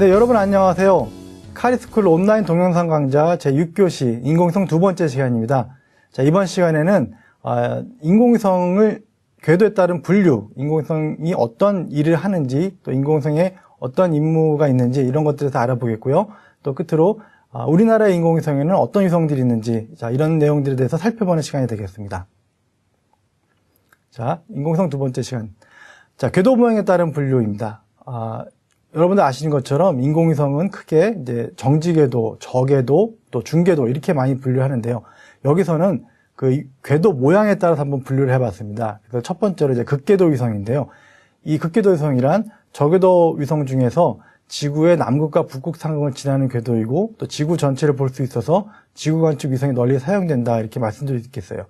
네, 여러분 안녕하세요. 카리스쿨 온라인 동영상 강좌 제6교시 인공위성 두 번째 시간입니다. 자, 이번 시간에는 인공위성을 궤도에 따른 분류, 인공위성이 어떤 일을 하는지, 또 인공위성에 어떤 임무가 있는지 이런 것들을 다 알아보겠고요. 또 끝으로 우리나라의 인공위성에는 어떤 위성들이 있는지, 자, 이런 내용들에 대해서 살펴보는 시간이 되겠습니다. 자, 인공위성 두 번째 시간. 자, 궤도 모양에 따른 분류입니다. 여러분들 아시는 것처럼 인공위성은 크게 이제 정지궤도, 저궤도, 또 중궤도 이렇게 많이 분류하는데요. 여기서는 그 궤도 모양에 따라서 한번 분류를 해봤습니다. 그래서 첫 번째로 이제 극궤도 위성인데요. 이 극궤도 위성이란 저궤도 위성 중에서 지구의 남극과 북극 상공을 지나는 궤도이고 또 지구 전체를 볼 수 있어서 지구 관측 위성이 널리 사용된다 이렇게 말씀드릴 수 있겠어요.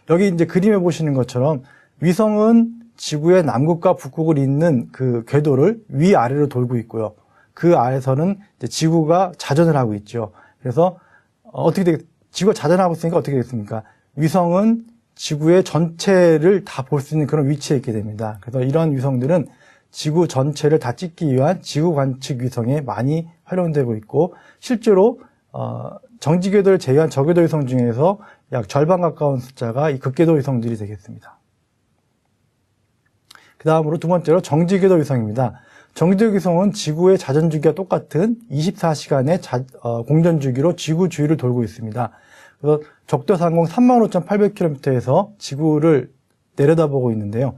여기 이제 그림에 보시는 것처럼 위성은 지구의 남극과 북극을 잇는 그 궤도를 위아래로 돌고 있고요. 그 아래서는 이제 지구가 자전을 하고 있죠. 그래서 지구가 자전하고 있으니까 어떻게 되겠습니까? 위성은 지구의 전체를 다 볼 수 있는 그런 위치에 있게 됩니다. 그래서 이런 위성들은 지구 전체를 다 찍기 위한 지구 관측 위성에 많이 활용되고 있고, 실제로 정지궤도를 제외한 저궤도 위성 중에서 약 절반 가까운 숫자가 이 극궤도 위성들이 되겠습니다. 그 다음으로 두 번째로 정지궤도 위성입니다. 정지궤도 위성은 지구의 자전주기와 똑같은 24시간의 공전주기로 지구 주위를 돌고 있습니다. 그래서 적도상공 35,800km에서 지구를 내려다보고 있는데요.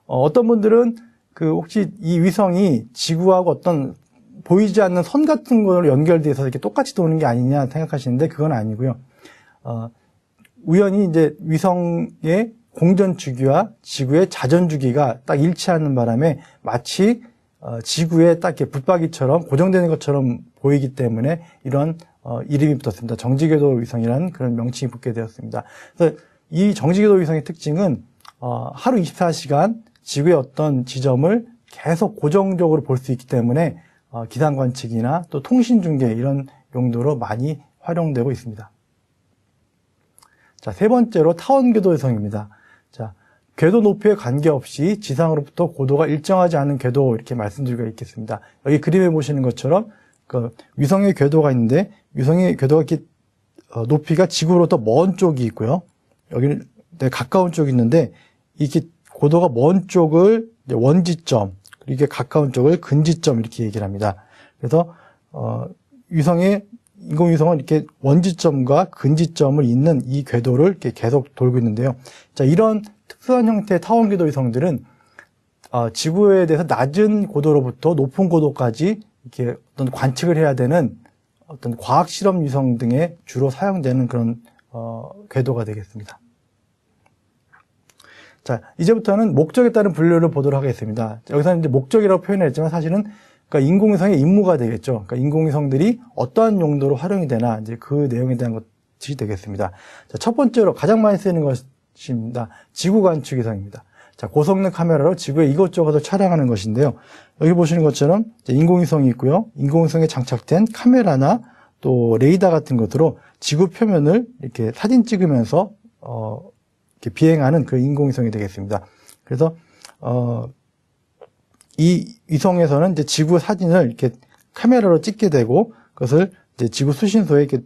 어떤 분들은 혹시 이 위성이 지구하고 어떤 보이지 않는 선 같은 걸로 연결돼서 이렇게 똑같이 도는 게 아니냐 생각하시는데 그건 아니고요. 우연히 이제 위성의 공전 주기와 지구의 자전 주기가 딱 일치하는 바람에 마치 지구에 딱 이렇게 붙박이처럼 고정되는 것처럼 보이기 때문에 이런 이름이 붙었습니다. 정지궤도 위성이라는 그런 명칭이 붙게 되었습니다. 그래서 이 정지궤도 위성의 특징은 하루 24시간 지구의 어떤 지점을 계속 고정적으로 볼 수 있기 때문에 기상 관측이나 또 통신 중계 이런 용도로 많이 활용되고 있습니다. 자, 세 번째로 타원궤도 위성입니다. 자, 궤도 높이에 관계없이 지상으로부터 고도가 일정하지 않은 궤도 이렇게 말씀드릴 수가 있겠습니다. 여기 그림에 보시는 것처럼 위성의 궤도가 있는데 위성의 궤도가 이렇게 높이가 지구로부터 먼 쪽이 있고요. 여기는 가까운 쪽이 있는데 이렇게 고도가 먼 쪽을 원지점, 이렇게 가까운 쪽을 근지점 이렇게 얘기를 합니다. 그래서 인공위성은 이렇게 원지점과 근지점을 잇는 이 궤도를 이렇게 계속 돌고 있는데요. 자, 이런 특수한 형태의 타원궤도 위성들은 지구에 대해서 낮은 고도로부터 높은 고도까지 이렇게 어떤 관측을 해야 되는 어떤 과학 실험 위성 등에 주로 사용되는 그런 궤도가 되겠습니다. 자, 이제부터는 목적에 따른 분류를 보도록 하겠습니다. 여기서는 이제 목적이라고 표현했지만 사실은 그러니까 인공위성의 임무가 되겠죠. 그러니까 인공위성들이 어떠한 용도로 활용이 되나 이제 그 내용에 대한 것이 되겠습니다. 자, 첫 번째로 가장 많이 쓰이는 것입니다. 지구 관측 위성입니다. 자, 고성능 카메라로 지구의 이것저것을 촬영하는 것인데요. 여기 보시는 것처럼 인공위성이 있고요. 인공위성에 장착된 카메라나 또 레이더 같은 것으로 지구 표면을 이렇게 사진 찍으면서 이렇게 비행하는 그 인공위성이 되겠습니다. 그래서 이 위성에서는 이제 지구 사진을 이렇게 카메라로 찍게 되고 그것을 이제 지구 수신소에 이렇게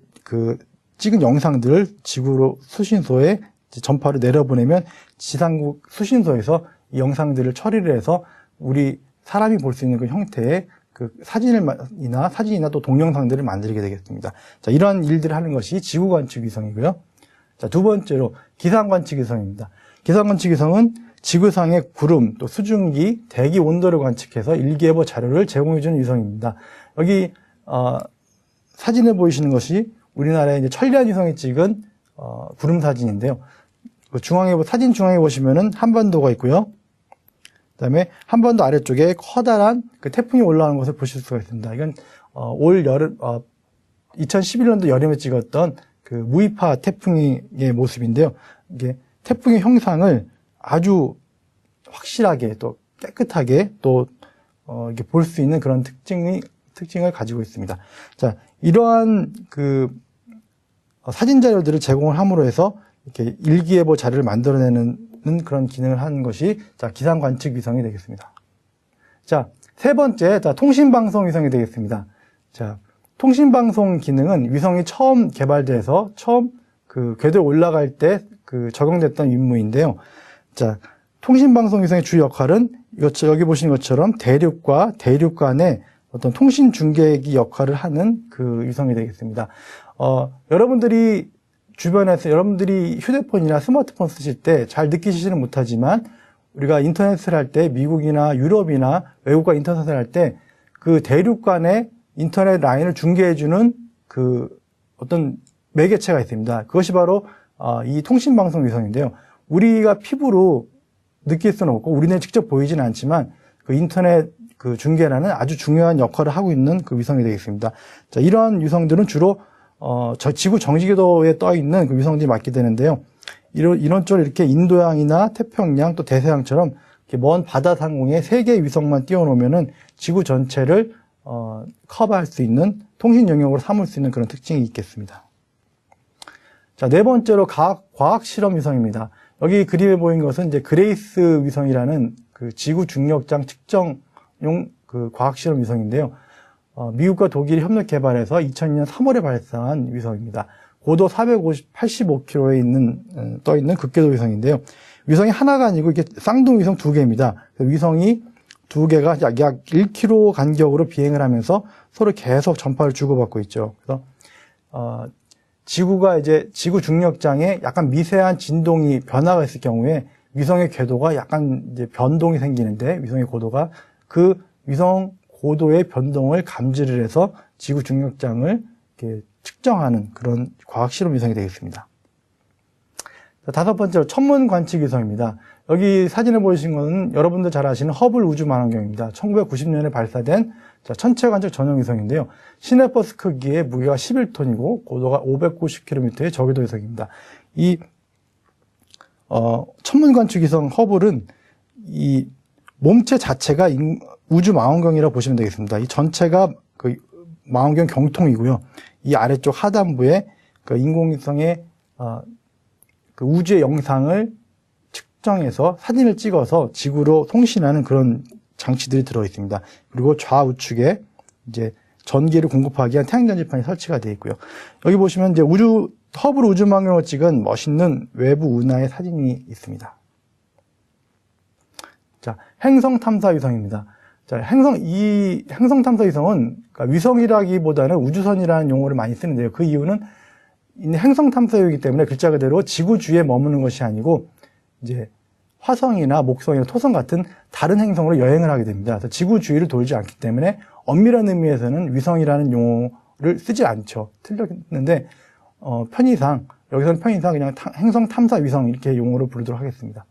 찍은 영상들을 지구로 수신소에 전파로 내려보내면 지상국 수신소에서 이 영상들을 처리를 해서 우리 사람이 볼 수 있는 그 형태의 그 사진이나 또 동영상들을 만들게 되겠습니다. 자, 이러한 일들을 하는 것이 지구 관측 위성이고요. 자, 두 번째로 기상 관측 위성입니다. 기상 관측 위성은 지구상의 구름, 또 수증기, 대기 온도를 관측해서 일기예보 자료를 제공해주는 위성입니다. 여기 사진에 보이시는 것이 우리나라의 이제 천리안 위성이 찍은 구름 사진인데요. 사진 중앙에 보시면은 한반도가 있고요. 그다음에 한반도 아래쪽에 커다란 그 태풍이 올라오는 것을 보실 수가 있습니다. 이건 올 여름 2011년도 여름에 찍었던 그 무이파 태풍의 모습인데요. 이게 태풍의 형상을 아주 확실하게 또 깨끗하게 또 이렇게 볼 수 있는 그런 특징을 가지고 있습니다. 자, 이러한 그 사진 자료들을 제공을 함으로 해서 이렇게 일기예보 자료를 만들어내는 그런 기능을 하는 것이 기상 관측 위성이 되겠습니다. 자, 세 번째, 자, 통신방송 위성이 되겠습니다. 자, 통신방송 기능은 위성이 처음 개발돼서 처음 그 궤도에 올라갈 때 그 적용됐던 임무인데요. 자, 통신방송 위성의 주 역할은 여기 보시는 것처럼 대륙과 대륙 간의 어떤 통신 중계기 역할을 하는 그 위성이 되겠습니다. 여러분들이 주변에서 여러분들이 휴대폰이나 스마트폰 쓰실 때 잘 느끼시지는 못하지만 우리가 인터넷을 할 때 미국이나 유럽이나 외국과 인터넷을 할 때 그 대륙 간의 인터넷 라인을 중계해주는 그 어떤 매개체가 있습니다. 그것이 바로 이 통신방송 위성인데요. 우리가 피부로 느낄 수는 없고 우리는 직접 보이지는 않지만 그 인터넷 그 중계라는 아주 중요한 역할을 하고 있는 그 위성이 되겠습니다. 자, 이러한 위성들은 주로 지구 정지궤도에 떠 있는 그 위성들이 맞게 되는데요. 이런쪽으로 이렇게 인도양이나 태평양 또 대서양처럼 이렇게 먼 바다 상공에 3개의 위성만 띄워놓으면은 지구 전체를 커버할 수 있는 통신 영역으로 삼을 수 있는 그런 특징이 있겠습니다. 자, 네 번째로 과학 실험 위성입니다. 여기 그림에 보인 것은 이제 그레이스 위성이라는 그 지구 중력장 측정용 그 과학 실험 위성인데요. 미국과 독일이 협력 개발해서 2002년 3월에 발사한 위성입니다. 고도 485km에 떠 있는 극궤도 위성인데요. 위성이 하나가 아니고 이게 쌍둥이 위성 2개입니다. 위성이 2개가 약 1km 간격으로 비행을 하면서 서로 계속 전파를 주고받고 있죠. 그래서 지구가 이제 지구 중력장에 약간 미세한 진동이 변화가 있을 경우에 위성의 궤도가 약간 이제 변동이 생기는데 위성의 고도가 그 위성 고도의 변동을 감지를 해서 지구 중력장을 이렇게 측정하는 그런 과학 실험 위성이 되겠습니다. 자, 다섯 번째로 천문 관측 위성입니다. 여기 사진을 보이신 것은 여러분들 잘 아시는 허블 우주 망원경입니다. 1990년에 발사된 천체 관측 전용 위성인데요. 시내버스 크기의 무게가 11톤이고 고도가 590km의 저궤도 위성입니다. 이 천문 관측 위성 허블은 이 몸체 자체가 우주 망원경이라고 보시면 되겠습니다. 이 전체가 그 망원경 경통이고요. 이 아래쪽 하단부에 그 인공위성의 그 우주의 영상을 측정해서 사진을 찍어서 지구로 송신하는 그런 장치들이 들어 있습니다. 그리고 좌우측에 이제 전기를 공급하기 위한 태양전지판이 설치가 되어 있고요. 여기 보시면 이제 허블 우주망원경을 찍은 멋있는 외부 운하의 사진이 있습니다. 자, 행성 탐사 위성입니다. 자, 이 행성 탐사 위성은 그러니까 위성이라기보다는 우주선이라는 용어를 많이 쓰는데요. 그 이유는 행성 탐사용이기 때문에 글자 그대로 지구 주위에 머무는 것이 아니고 이제 화성이나 목성이나 토성 같은 다른 행성으로 여행을 하게 됩니다. 그래서 지구 주위를 돌지 않기 때문에 엄밀한 의미에서는 위성이라는 용어를 쓰지 않죠. 틀렸는데 편의상 여기서는 편의상 그냥 행성 탐사 위성 이렇게 용어로 부르도록 하겠습니다.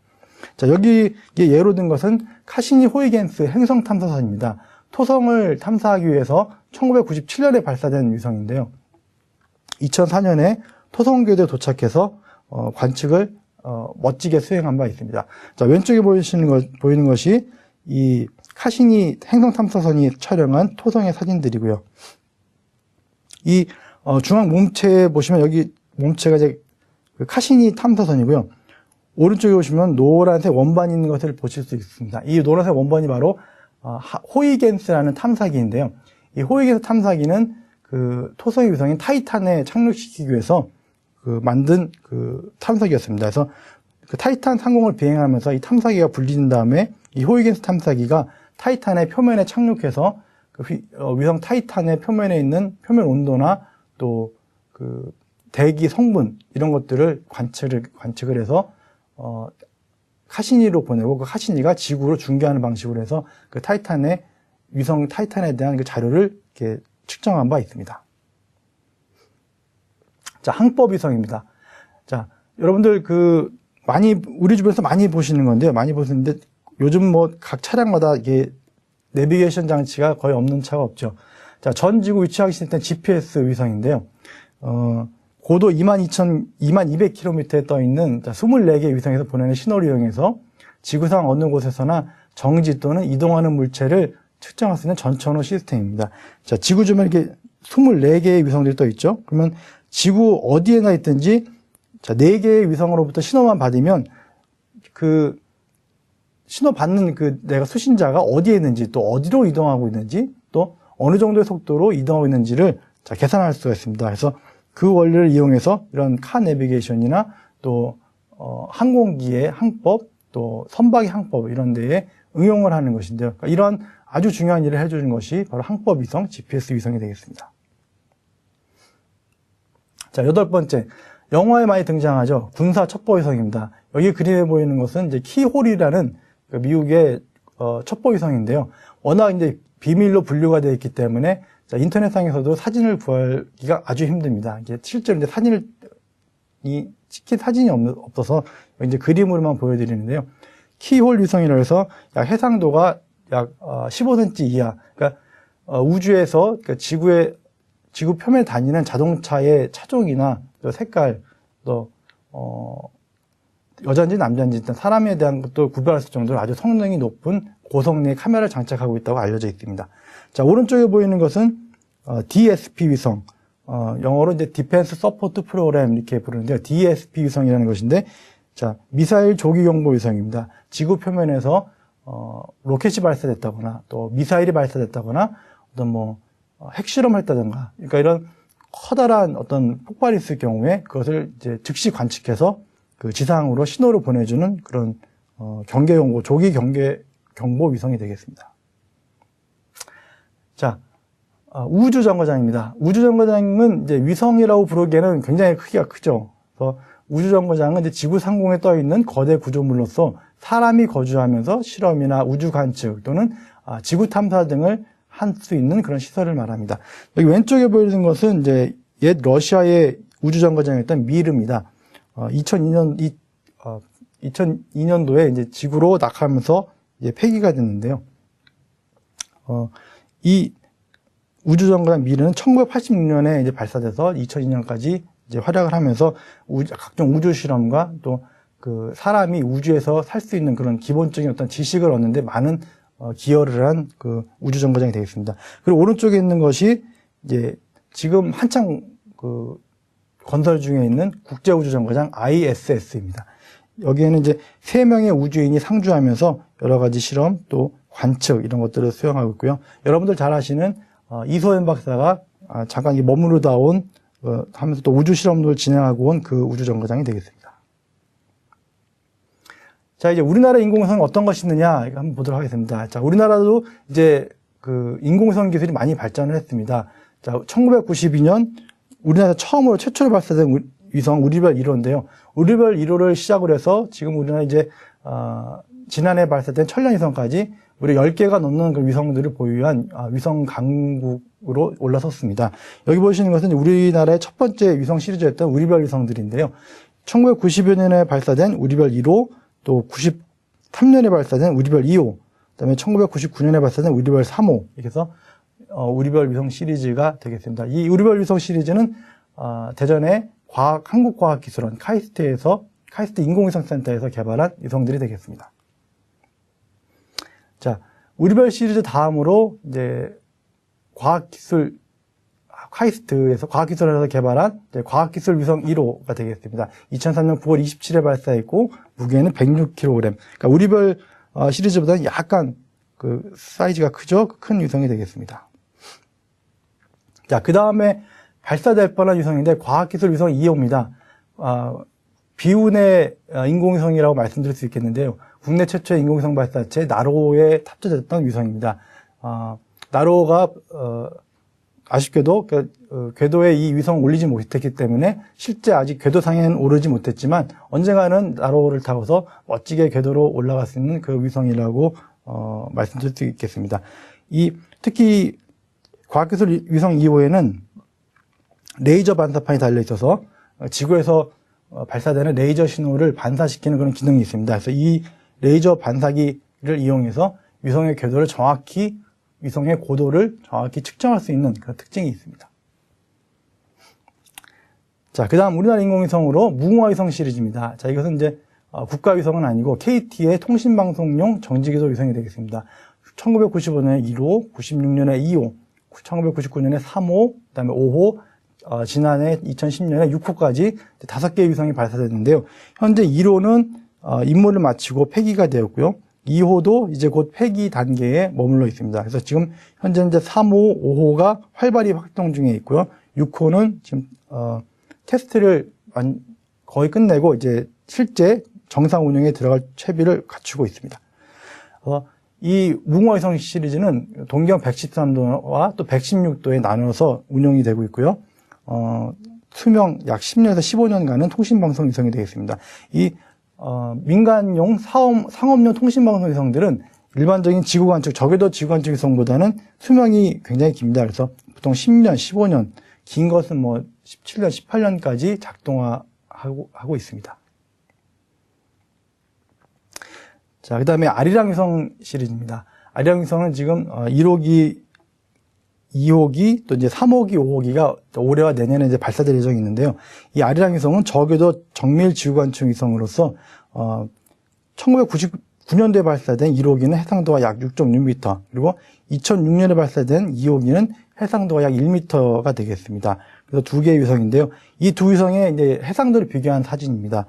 자, 여기 예로 든 것은 카시니 호이겐스 행성 탐사선입니다. 토성을 탐사하기 위해서 1997년에 발사된 위성인데요. 2004년에 토성궤도에 도착해서 관측을 멋지게 수행한 바 있습니다. 자, 왼쪽에 보이는 것이 이 카시니 행성 탐사선이 촬영한 토성의 사진들이고요. 이 중앙 몸체에 보시면 여기 몸체가 이제 그 카시니 탐사선이고요. 오른쪽에 보시면 노란색 원반이 있는 것을 보실 수 있습니다. 이 노란색 원반이 바로 호이겐스라는 탐사기인데요. 이 호이겐스 탐사기는 그 토성의 위성인 타이탄에 착륙시키기 위해서 만든 그 탐사기였습니다. 그래서 그 타이탄 상공을 비행하면서 이 탐사기가 분리된 다음에 이 호이겐스 탐사기가 타이탄의 표면에 착륙해서 그 위성 타이탄의 표면에 있는 표면 온도나 또 그 대기 성분 이런 것들을 관측을 해서 카시니로 보내고 그 카시니가 지구로 중계하는 방식으로 해서 그 타이탄의 위성 타이탄에 대한 그 자료를 이렇게 측정한 바 있습니다. 자, 항법 위성입니다. 자, 여러분들 우리 주변에서 많이 보시는 건데요. 많이 보시는데 요즘 각 차량마다 이게 내비게이션 장치가 거의 없는 차가 없죠. 자, 전 지구 위치하기 시작된 GPS 위성인데요. 고도 22,200km에 떠 있는 24개의 위성에서 보내는 신호를 이용해서 지구상 어느 곳에서나 정지 또는 이동하는 물체를 측정할 수 있는 전천후 시스템입니다. 자, 지구 주변에 이렇게 24개의 위성들이 떠 있죠. 그러면 지구 어디에나 있든지 자, 4개의 위성으로부터 신호만 받으면 그 신호 받는 내가 수신자가 어디에 있는지, 또 어디로 이동하고 있는지, 또 어느 정도의 속도로 이동하고 있는지를 계산할 수가 있습니다. 그래서 그 원리를 이용해서 이런 카 내비게이션이나 또 항공기의 항법, 또 선박의 항법 이런 데에 응용을 하는 것인데요. 그러니까 이런 아주 중요한 일을 해주는 것이 바로 항법 위성, GPS 위성이 되겠습니다. 자, 8번째. 영화에 많이 등장하죠. 군사 첩보 위성입니다. 여기 그림에 보이는 것은 이제 키홀이라는 미국의 첩보 위성인데요. 워낙 이제 비밀로 분류가 되어 있기 때문에 인터넷상에서도 사진을 구하기가 아주 힘듭니다. 이게 실제로 이제 찍힌 사진이 없어서 이제 그림으로만 보여드리는데요. 키홀 위성이라고 해서 약 해상도가 약 15cm 이하. 그러니까 우주에서 지구 표면에 다니는 자동차의 차종이나 또 색깔, 또 여자인지 남자인지 일단 사람에 대한 것도 구별할 수 있을 정도로 아주 성능이 높은 고성능의 카메라를 장착하고 있다고 알려져 있습니다. 자, 오른쪽에 보이는 것은 DSP 위성, 영어로 이제 Defense Support Program 이렇게 부르는데요. DSP 위성이라는 것인데, 자, 미사일 조기 경보 위성입니다. 지구 표면에서 로켓이 발사됐다거나 또 미사일이 발사됐다거나 어떤 핵실험을 했다든가, 그러니까 이런 커다란 어떤 폭발이 있을 경우에 그것을 이제 즉시 관측해서 그 지상으로 신호를 보내주는 그런 경계 경보, 조기 경계 경보 위성이 되겠습니다. 자, 우주 정거장입니다. 우주 정거장은 이제 위성이라고 부르기에는 굉장히 크기가 크죠. 그래서 우주 정거장은 이제 지구 상공에 떠 있는 거대 구조물로서 사람이 거주하면서 실험이나 우주 관측 또는 지구 탐사 등을 할 수 있는 그런 시설을 말합니다. 여기 왼쪽에 보이는 것은 이제 옛 러시아의 우주 정거장이었던 미르입니다. 2002년도에 이제 지구로 낙하하면서 이제 폐기가 됐는데요. 이 우주 정거장 미르는 1986년에 이제 발사돼서 2002년까지 이제 활약을 하면서 각종 우주 실험과 또 그 사람이 우주에서 살 수 있는 그런 기본적인 어떤 지식을 얻는데 많은 기여를 한 그 우주 정거장이 되겠습니다. 그리고 오른쪽에 있는 것이 이제 지금 한창 그 건설 중에 있는 국제 우주 정거장 ISS입니다. 여기에는 이제 3명의 우주인이 상주하면서 여러 가지 실험 또 관측 이런 것들을 수행하고 있고요. 여러분들 잘 아시는 이소연 박사가 잠깐 머무르다 온 하면서 또 우주 실험을 진행하고 온 그 우주 정거장이 되겠습니다. 자, 이제 우리나라 인공위성은 어떤 것이 있느냐, 이거 한번 보도록 하겠습니다. 자, 우리나라도 이제 그 인공위성 기술이 많이 발전을 했습니다. 자, 1992년 우리나라 처음으로 최초로 발사된 위성 우리별 1호인데요. 우리별 1호를 시작으로 해서 지금 우리나라 이제, 지난해 발사된 천련위성까지 무려 10개가 넘는 그 위성들을 보유한 위성 강국으로 올라섰습니다. 여기 보시는 것은 우리나라의 첫 번째 위성 시리즈였던 우리별 위성들인데요. 1990여 년에 발사된 우리별 1호, 또 93년에 발사된 우리별 2호, 그다음에 1999년에 발사된 우리별 3호, 이렇게 해서 우리별 위성 시리즈가 되겠습니다. 이 우리별 위성 시리즈는 대전의 한국과학기술원 카이스트 인공위성센터에서 개발한 위성들이 되겠습니다. 자, 우리별 시리즈 다음으로 이제 카이스트에서 과학기술원에서 개발한 과학기술 위성 1호가 되겠습니다. 2003년 9월 27일에 발사했고 무게는 106kg. 그러니까 우리별 시리즈보다는 약간 그 사이즈가 크죠. 큰 위성이 되겠습니다. 자, 그 다음에 발사될 뻔한 위성인데 과학기술 위성 2호입니다. 비운의 인공위성이라고 말씀드릴 수 있겠는데요. 국내 최초의 인공위성 발사체 나로에 탑재됐던 위성입니다. 나로가 아쉽게도 궤도에 이 위성을 올리지 못했기 때문에 실제 아직 궤도상에는 오르지 못했지만 언젠가는 나로를 타고서 멋지게 궤도로 올라갈 수 있는 그 위성이라고 말씀드릴 수 있겠습니다. 특히 과학기술 위성 2호에는 레이저 반사판이 달려 있어서 지구에서 발사되는 레이저 신호를 반사시키는 그런 기능이 있습니다. 그래서 이 레이저 반사기를 이용해서 위성의 궤도를 위성의 고도를 정확히 측정할 수 있는 그런 특징이 있습니다. 자, 그 다음 우리나라 인공위성으로 무궁화위성 시리즈입니다. 자, 이것은 이제 국가위성은 아니고 KT의 통신방송용 정지궤도 위성이 되겠습니다. 1995년에 1호, 96년에 2호, 1999년에 3호, 그 다음에 5호, 지난해 2010년에 6호까지 5개의 위성이 발사됐는데요. 현재 1호는 임무를 마치고 폐기가 되었고요. 2호도 이제 곧 폐기 단계에 머물러 있습니다. 그래서 지금 현재 3호, 5호가 활발히 활동 중에 있고요. 6호는 지금 테스트를 거의 끝내고 이제 실제 정상 운영에 들어갈 채비를 갖추고 있습니다. 이 무궁화위성 시리즈는 동경 113도와 또 116도에 나눠서 운영이 되고 있고요. 수명 약 10년에서 15년간은 통신방송 위성이 되겠습니다. 이 민간용 상업용 통신방송 위성들은 일반적인 지구관측, 적외도 지구관측 위성보다는 수명이 굉장히 깁니다. 그래서 보통 10년, 15년, 긴 것은 뭐 17년, 18년까지 작동하고 있습니다. 자, 그 다음에 아리랑 위성 시리즈입니다. 아리랑 위성은 지금 1호기, 2호기, 또 이제 3호기, 5호기가 올해와 내년에 이제 발사될 예정이 있는데요. 이 아리랑 위성은 적외도 정밀 지구관측 위성으로서 1999년도에 발사된 1호기는 해상도가 약 6.6m, 그리고 2006년에 발사된 2호기는 해상도가 약 1m가 되겠습니다. 그래서 두 개의 위성인데요. 이 두 위성의 이제 해상도를 비교한 사진입니다.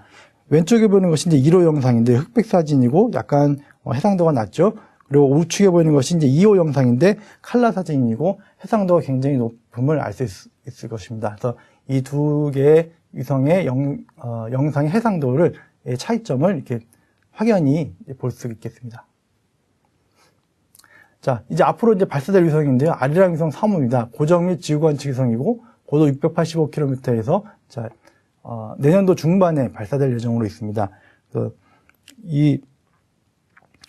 왼쪽에 보이는 것이 이제 1호 영상인데 흑백 사진이고 약간 해상도가 낮죠. 그리고 우측에 보이는 것이 이제 2호 영상인데 칼라 사진이고 해상도가 굉장히 높음을 알 수 있을 것입니다. 그래서 이 두 개의 위성의 영상의 해상도를 차이점을 이렇게 확연히 볼 수 있겠습니다. 자, 이제 앞으로 이제 발사될 위성인데요. 아리랑 위성 3호입니다. 고정 및 지구관측 위성이고 고도 685km에서 자, 내년도 중반에 발사될 예정으로 있습니다. 이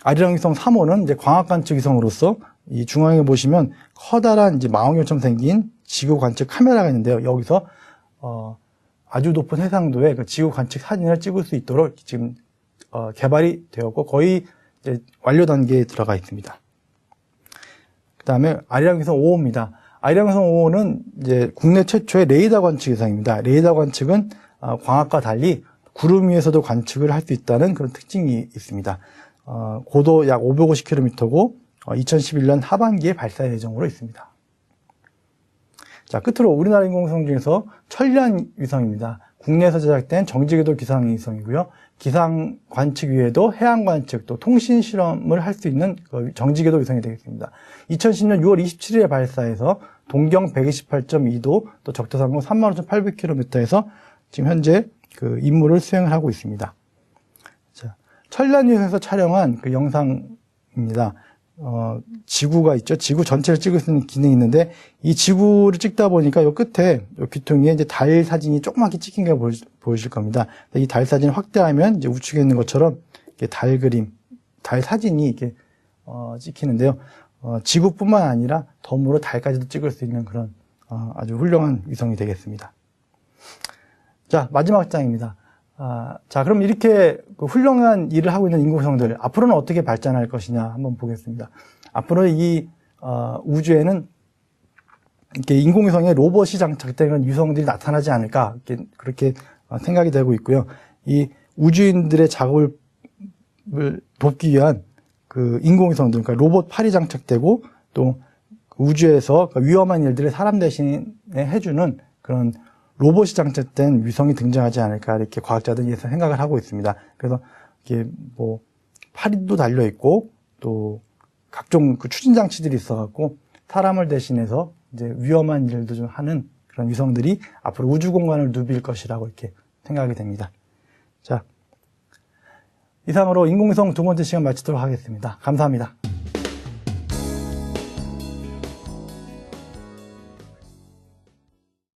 아리랑 위성 3호는 이제 광학 관측 위성으로서 이 중앙에 보시면 커다란 이제 망원경처럼 생긴 지구 관측 카메라가 있는데요. 여기서 아주 높은 해상도의 그 지구 관측 사진을 찍을 수 있도록 지금 개발이 되었고 거의 이제 완료 단계에 들어가 있습니다. 그 다음에 아리랑 위성 5호입니다. 아리랑 위성 5호는 이제 국내 최초의 레이더 관측 위성입니다. 레이더 관측은 광학과 달리 구름 위에서도 관측을 할 수 있다는 그런 특징이 있습니다. 고도 약 550km고 2011년 하반기에 발사 예정으로 있습니다. 자, 끝으로 우리나라 인공위성 중에서 천리안 위성입니다. 국내에서 제작된 정지궤도 기상 위성이고요. 기상 관측 외에도 해양 관측 또 통신 실험을 할 수 있는 정지궤도 위성이 되겠습니다. 2010년 6월 27일에 발사해서 동경 128.2도 또 적도상공 35,800km에서 지금 현재 그 임무를 수행을 하고 있습니다. 자, 천리안 위성에서 촬영한 그 영상입니다. 지구가 있죠. 지구 전체를 찍을 수 있는 기능이 있는데 이 지구를 찍다 보니까 요 끝에 요 귀퉁이에 이제 달 사진이 조그맣게 찍힌 게 보이실 겁니다. 이 달 사진을 확대하면 이제 우측에 있는 것처럼 이렇게 달 그림, 달 사진이 이렇게 찍히는데요. 지구뿐만 아니라 덤으로 달까지도 찍을 수 있는 그런 아주 훌륭한 위성이 되겠습니다. 자, 마지막 장입니다. 자, 그럼 이렇게 훌륭한 일을 하고 있는 인공위성들 앞으로는 어떻게 발전할 것이냐 한번 보겠습니다. 앞으로 이 우주에는 이렇게 인공위성에 로봇이 장착된 위성들이 나타나지 않을까 그렇게 생각이 되고 있고요. 이 우주인들의 작업을 돕기 위한 그 인공위성들, 그러니까 로봇 팔이 장착되고 또 우주에서 위험한 일들을 사람 대신에 해주는 그런 로봇이 장착된 위성이 등장하지 않을까 이렇게 과학자들이 생각을 하고 있습니다. 그래서 이게 뭐 팔도 달려 있고 또 각종 그 추진 장치들이 있어갖고 사람을 대신해서 이제 위험한 일도 좀 하는 그런 위성들이 앞으로 우주 공간을 누빌 것이라고 이렇게 생각이 됩니다. 자, 이상으로 인공위성 두 번째 시간 마치도록 하겠습니다. 감사합니다.